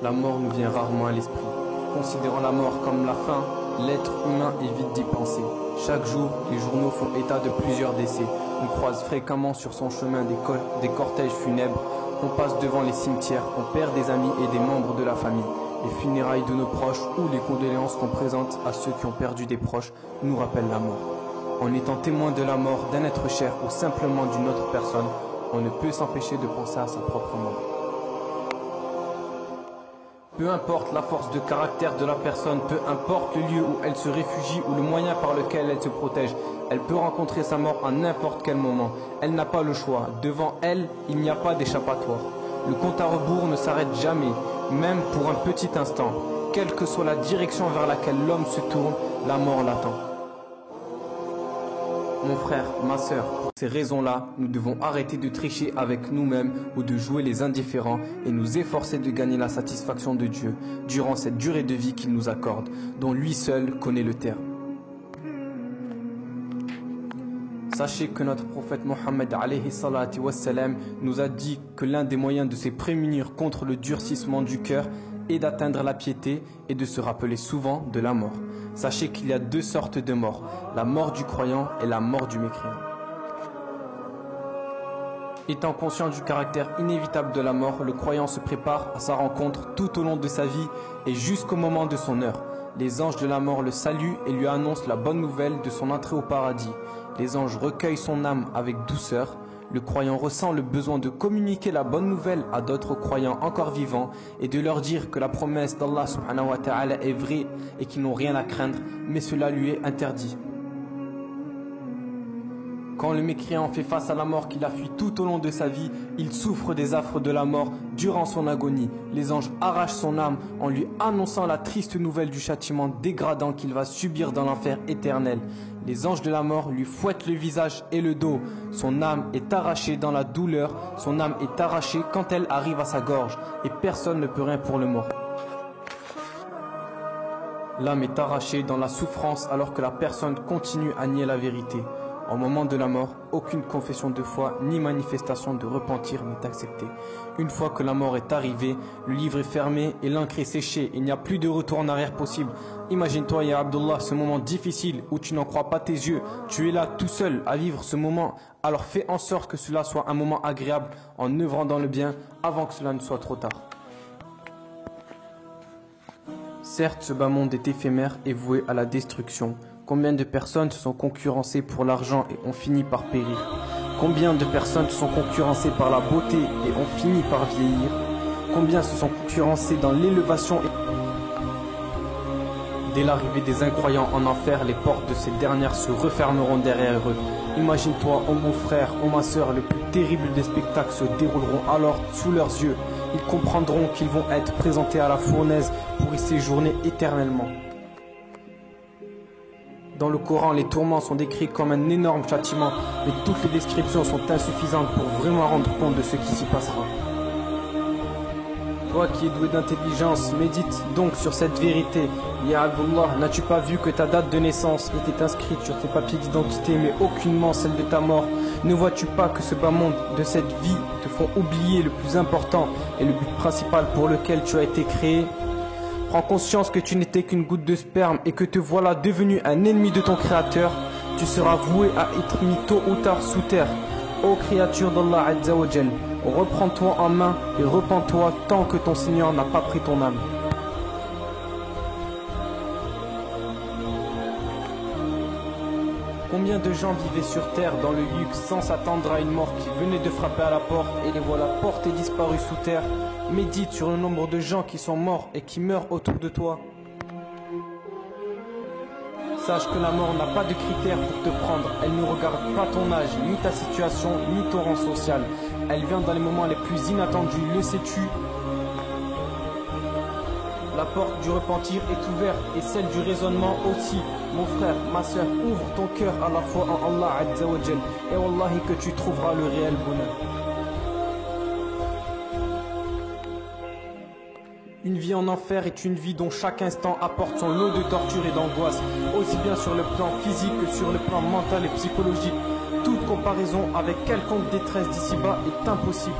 La mort nous vient rarement à l'esprit. Considérant la mort comme la fin, l'être humain évite d'y penser. Chaque jour, les journaux font état de plusieurs décès. On croise fréquemment sur son chemin des cortèges funèbres. On passe devant les cimetières, on perd des amis et des membres de la famille. Les funérailles de nos proches ou les condoléances qu'on présente à ceux qui ont perdu des proches nous rappellent la mort. En étant témoin de la mort d'un être cher ou simplement d'une autre personne, on ne peut s'empêcher de penser à sa propre mort. Peu importe la force de caractère de la personne, peu importe le lieu où elle se réfugie ou le moyen par lequel elle se protège, elle peut rencontrer sa mort à n'importe quel moment. Elle n'a pas le choix. Devant elle, il n'y a pas d'échappatoire. Le compte à rebours ne s'arrête jamais, même pour un petit instant. Quelle que soit la direction vers laquelle l'homme se tourne, la mort l'attend. Mon frère, ma sœur, pour ces raisons-là, nous devons arrêter de tricher avec nous-mêmes ou de jouer les indifférents et nous efforcer de gagner la satisfaction de Dieu durant cette durée de vie qu'il nous accorde, dont lui seul connaît le terme. Sachez que notre prophète Mohammed alayhi salatu wassalam nous a dit que l'un des moyens de se prémunir contre le durcissement du cœur est d'atteindre la piété et de se rappeler souvent de la mort. Sachez qu'il y a deux sortes de morts, la mort du croyant et la mort du mécréant. Étant conscient du caractère inévitable de la mort, le croyant se prépare à sa rencontre tout au long de sa vie et jusqu'au moment de son heure. Les anges de la mort le saluent et lui annoncent la bonne nouvelle de son entrée au paradis. Les anges recueillent son âme avec douceur. Le croyant ressent le besoin de communiquer la bonne nouvelle à d'autres croyants encore vivants et de leur dire que la promesse d'Allah subhanahu wa ta'ala est vraie et qu'ils n'ont rien à craindre, mais cela lui est interdit. Quand le mécréant fait face à la mort qu'il a fui tout au long de sa vie, il souffre des affres de la mort durant son agonie. Les anges arrachent son âme en lui annonçant la triste nouvelle du châtiment dégradant qu'il va subir dans l'enfer éternel. Les anges de la mort lui fouettent le visage et le dos. Son âme est arrachée dans la douleur, son âme est arrachée quand elle arrive à sa gorge et personne ne peut rien pour le mort. L'âme est arrachée dans la souffrance alors que la personne continue à nier la vérité. Au moment de la mort, aucune confession de foi ni manifestation de repentir n'est acceptée. Une fois que la mort est arrivée, le livre est fermé et l'encre est séchée. Il n'y a plus de retour en arrière possible. Imagine-toi, ya Abdullah, ce moment difficile où tu n'en crois pas tes yeux. Tu es là tout seul à vivre ce moment. Alors fais en sorte que cela soit un moment agréable en œuvrant dans le bien avant que cela ne soit trop tard. Certes, ce bas monde est éphémère et voué à la destruction. Combien de personnes se sont concurrencées pour l'argent et ont fini par périr? Combien de personnes se sont concurrencées par la beauté et ont fini par vieillir? Combien se sont concurrencées dans l'élévation et... Dès l'arrivée des incroyants en enfer, les portes de ces dernières se refermeront derrière eux. Imagine-toi, ô mon frère, ô ma sœur, le plus terrible des spectacles se dérouleront alors sous leurs yeux. Ils comprendront qu'ils vont être présentés à la fournaise pour y séjourner éternellement. Dans le Coran, les tourments sont décrits comme un énorme châtiment, mais toutes les descriptions sont insuffisantes pour vraiment rendre compte de ce qui s'y passera. Toi qui es doué d'intelligence, médite donc sur cette vérité. Ya Abdullah, n'as-tu pas vu que ta date de naissance était inscrite sur tes papiers d'identité, mais aucunement celle de ta mort? Ne vois-tu pas que ce bas monde de cette vie te font oublier le plus important et le but principal pour lequel tu as été créé? Prends conscience que tu n'étais qu'une goutte de sperme et que te voilà devenu un ennemi de ton Créateur. Tu seras voué à être mis tôt ou tard sous terre. Ô créature d'Allah Azza wa Jal, reprends-toi en main et repens-toi tant que ton Seigneur n'a pas pris ton âme. Combien de gens vivaient sur terre dans le luxe sans s'attendre à une mort qui venait de frapper à la porte et les voilà portés disparus sous terre? Médite sur le nombre de gens qui sont morts et qui meurent autour de toi. Sache que la mort n'a pas de critères pour te prendre. Elle ne regarde pas ton âge, ni ta situation, ni ton rang social. Elle vient dans les moments les plus inattendus, le sais-tu? La porte du repentir est ouverte et celle du raisonnement aussi. Mon frère, ma soeur, ouvre ton cœur à la foi en Allah Azza wa Jal et wallahi que tu trouveras le réel bonheur. Une vie en enfer est une vie dont chaque instant apporte son lot de torture et d'angoisse, aussi bien sur le plan physique que sur le plan mental et psychologique. Toute comparaison avec quelconque détresse d'ici-bas est impossible.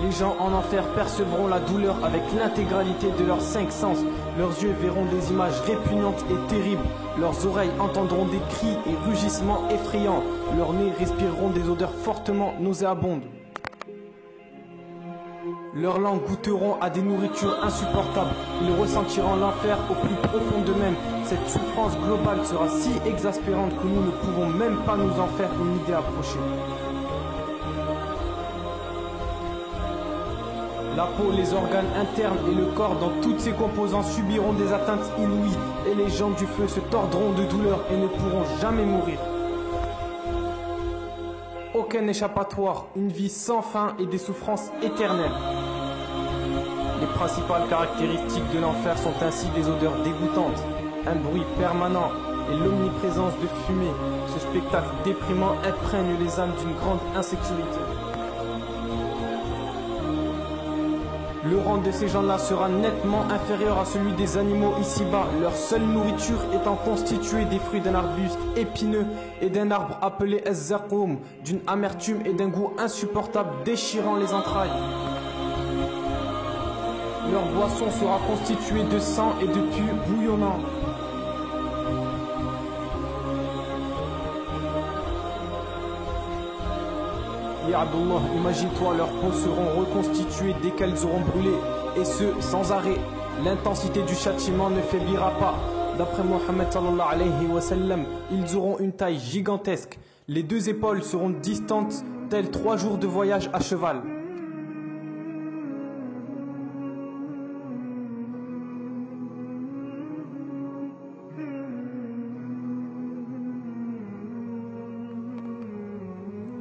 Les gens en enfer percevront la douleur avec l'intégralité de leurs 5 sens. Leurs yeux verront des images répugnantes et terribles. Leurs oreilles entendront des cris et rugissements effrayants. Leurs nez respireront des odeurs fortement nauséabondes. Leurs langues goûteront à des nourritures insupportables. Ils ressentiront l'enfer au plus profond d'eux-mêmes. Cette souffrance globale sera si exaspérante que nous ne pouvons même pas nous en faire une idée approchée. La peau, les organes internes et le corps dans toutes ses composantes subiront des atteintes inouïes et les gens du feu se tordront de douleur et ne pourront jamais mourir. Aucun échappatoire, une vie sans fin et des souffrances éternelles. Les principales caractéristiques de l'enfer sont ainsi des odeurs dégoûtantes, un bruit permanent et l'omniprésence de fumée. Ce spectacle déprimant imprègne les âmes d'une grande insécurité. Le rang de ces gens-là sera nettement inférieur à celui des animaux ici-bas, leur seule nourriture étant constituée des fruits d'un arbuste épineux et d'un arbre appelé az-zaqoum, d'une amertume et d'un goût insupportable déchirant les entrailles. Leur boisson sera constituée de sang et de pu bouillonnant. Ya Abdullah, imagine-toi, leurs peaux seront reconstituées dès qu'elles auront brûlé, et ce, sans arrêt. L'intensité du châtiment ne faiblira pas. D'après Mohammed sallallahu alayhi wa sallam, ils auront une taille gigantesque. Les 2 épaules seront distantes, telles 3 jours de voyage à cheval.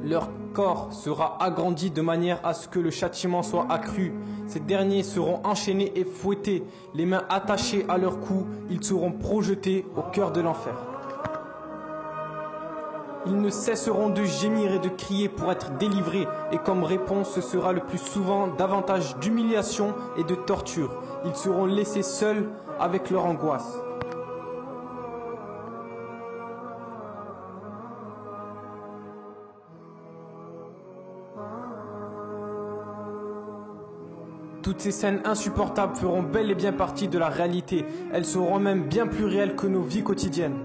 Leur corps sera agrandi de manière à ce que le châtiment soit accru. Ces derniers seront enchaînés et fouettés, les mains attachées à leur cou, ils seront projetés au cœur de l'enfer. Ils ne cesseront de gémir et de crier pour être délivrés, et comme réponse ce sera le plus souvent davantage d'humiliation et de torture. Ils seront laissés seuls avec leur angoisse. Toutes ces scènes insupportables feront bel et bien partie de la réalité. Elles seront même bien plus réelles que nos vies quotidiennes.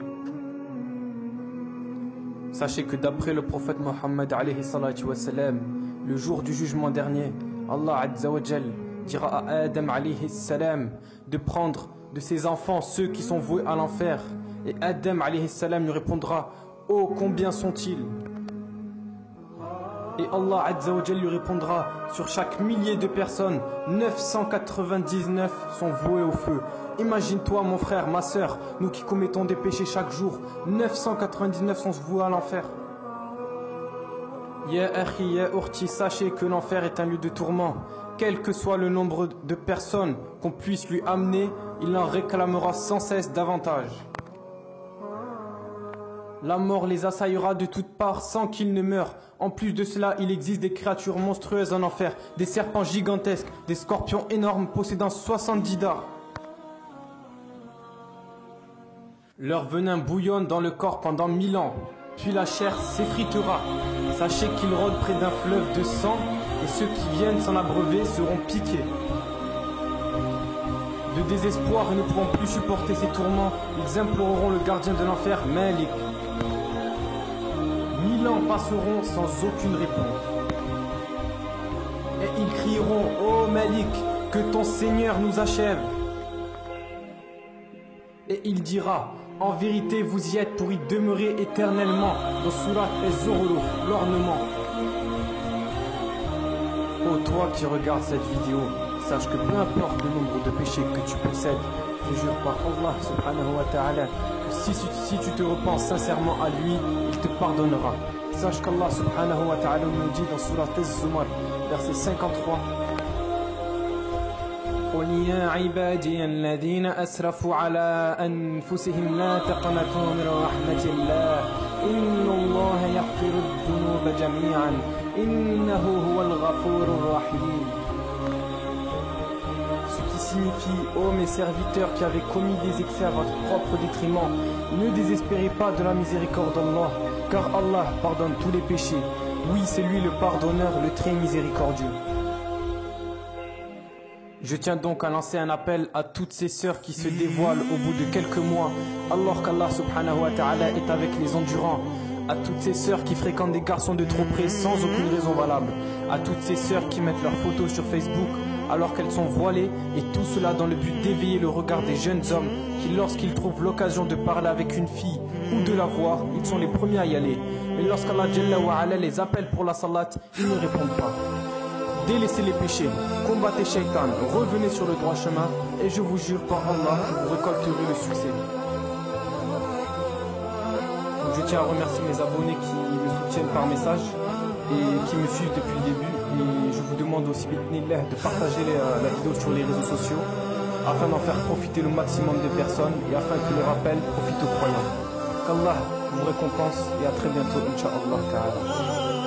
Sachez que d'après le prophète Mohammed alayhi salatu wa salam, le jour du jugement dernier, Allah azza wa jal dira à Adam alayhi salam de prendre de ses enfants ceux qui sont voués à l'enfer. Et Adam alayhi salam lui répondra: oh, combien sont-ils? Et Allah azza wa jal lui répondra: sur chaque millier de personnes, 999 sont voués au feu. Imagine-toi mon frère, ma soeur, nous qui commettons des péchés chaque jour, 999 sont voués à l'enfer. Ya akhi, ya ukhti, sachez que l'enfer est un lieu de tourment. Quel que soit le nombre de personnes qu'on puisse lui amener, il en réclamera sans cesse davantage. La mort les assaillera de toutes parts sans qu'ils ne meurent. En plus de cela, il existe des créatures monstrueuses en enfer, des serpents gigantesques, des scorpions énormes possédant 70 dards. Leur venin bouillonne dans le corps pendant 1000 ans, puis la chair s'effritera. Sachez qu'ils rôdent près d'un fleuve de sang, et ceux qui viennent s'en abreuver seront piqués. De désespoir et ne pourront plus supporter ces tourments, ils imploreront le gardien de l'enfer, Malik. 1000 ans passeront sans aucune réponse. Et ils crieront: ô Malik, que ton Seigneur nous achève. Et il dira: en vérité vous y êtes pour y demeurer éternellement. Dans Surat Az-Zukhruf, l'ornement. Ô toi qui regardes cette vidéo, sache que peu importe le nombre de péchés que tu possèdes, je jure par Allah subhanahu wa ta'ala que si tu te repens sincèrement à lui, il te pardonnera. Sache qu'Allah subhanahu wa ta'ala nous dit dans Surat Az-Zumar, verset 53: قل يا عبادي الذين أسرفوا على أنفسهم لا تقنطوا من رحمة الله إن الله يغفر الذنوب جميعا إنه هو الغفور الرحيم. Ce qui signifie: ô mes serviteurs qui avez commis des excès à votre propre détriment, ne désespérez pas de la miséricorde d'Allah, car Allah pardonne tous les péchés. Oui, c'est lui le pardonneur, le très miséricordieux. Je tiens donc à lancer un appel à toutes ces sœurs qui se dévoilent au bout de quelques mois, alors qu'Allah subhanahu wa ta'ala est avec les endurants. À toutes ces sœurs qui fréquentent des garçons de trop près sans aucune raison valable. À toutes ces sœurs qui mettent leurs photos sur Facebook alors qu'elles sont voilées, et tout cela dans le but d'éveiller le regard des jeunes hommes qui, lorsqu'ils trouvent l'occasion de parler avec une fille ou de la voir, ils sont les premiers à y aller. Mais lorsqu'Allah Jalla wa Ala les appelle pour la salat, ils ne répondent pas. Délaissez les péchés, combattez Shaitan, revenez sur le droit chemin, et je vous jure par Allah que vous récolterez le succès. Donc je tiens à remercier mes abonnés qui me soutiennent par message et qui me suivent depuis le début. Et je vous demande aussi de partager la vidéo sur les réseaux sociaux afin d'en faire profiter le maximum de personnes et afin que le rappel profite aux croyants. Qu'Allah vous récompense et à très bientôt, Inch'Allah Ta'ala.